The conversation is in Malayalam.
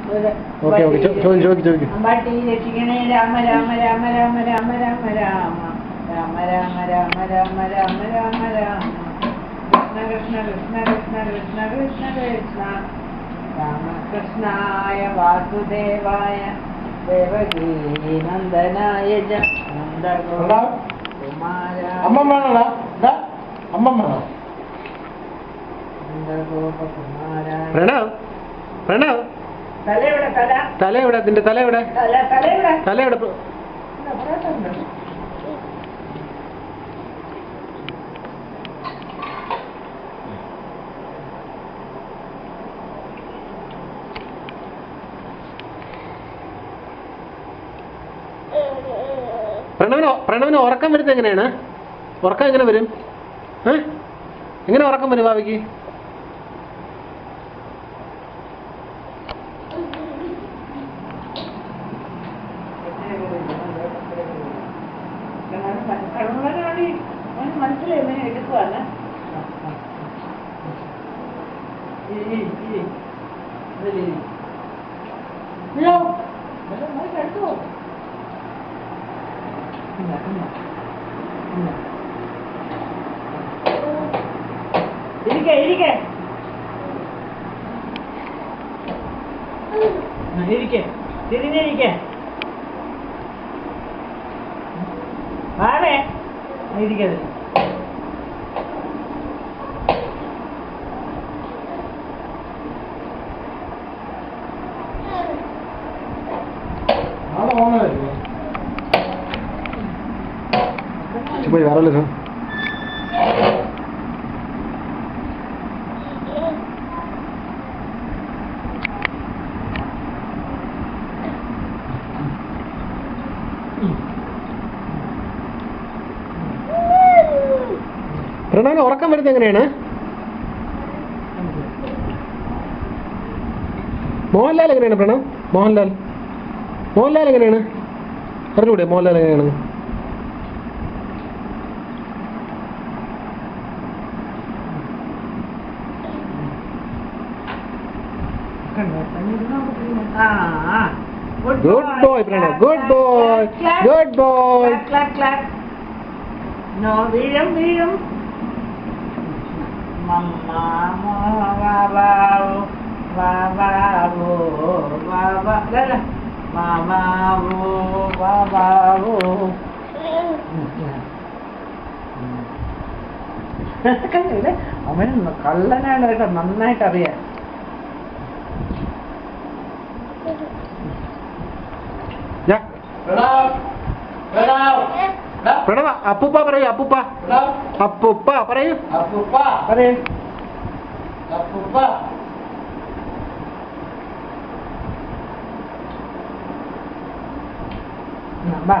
ഓക്കെ ഓക്കെ ചോദിക്കും. അമ്പാട്ടി രക്ഷിക്കണേ രാമ രാമ രാമ രാമ രാമ രാമ രാമ രാമ രാമ രാമ രാമ രാമ രാമ രാമ കൃഷ്ണ കൃഷ്ണ കൃഷ്ണ കൃഷ്ണ കൃഷ്ണ കൃഷ്ണ കൃഷ്ണ രാമകൃഷ്ണായ വാസുദേവായ ദേവകീ നന്ദനായ നന്ദഗോപകുമാരായ പ്രണവ് പ്രണവ് തല എവിടെ നിന്റെ തല എവിടെ തല എവിടെ പ്രണവിന് ഉറക്കം വരുന്നത് എങ്ങനെയാണ്? ഉറക്കം എങ്ങനെ വരും? എങ്ങനെ ഉറക്കം വരും ഭാവിക്ക്? മനസ്സിലായി എടുക്കുവാണ് തിരിഞ്ഞിരിക്കേ ആണേ ഇരിക്കത് പോയി വേറെ പ്രണവിന് ഉറക്കം വരുന്നത് എങ്ങനെയാണ്? മോഹൻലാൽ എങ്ങനെയാണ് പ്രണവ്? മോഹൻലാൽ എങ്ങനെയാണ് പറഞ്ഞൂടെ? മോഹൻലാൽ എങ്ങനെയാണ്? Good boy, Pranav. Good boy. Good boy. Clap. No, വീഴും. Mama, Mama, അവന് കള്ളനാണ് കേട്ടോ, നന്നായിട്ട് അറിയാം. പ്രണവ അപ്പൂപ്പ പറയൂ. അപ്പൂപ്പ പറയൂ. Ba,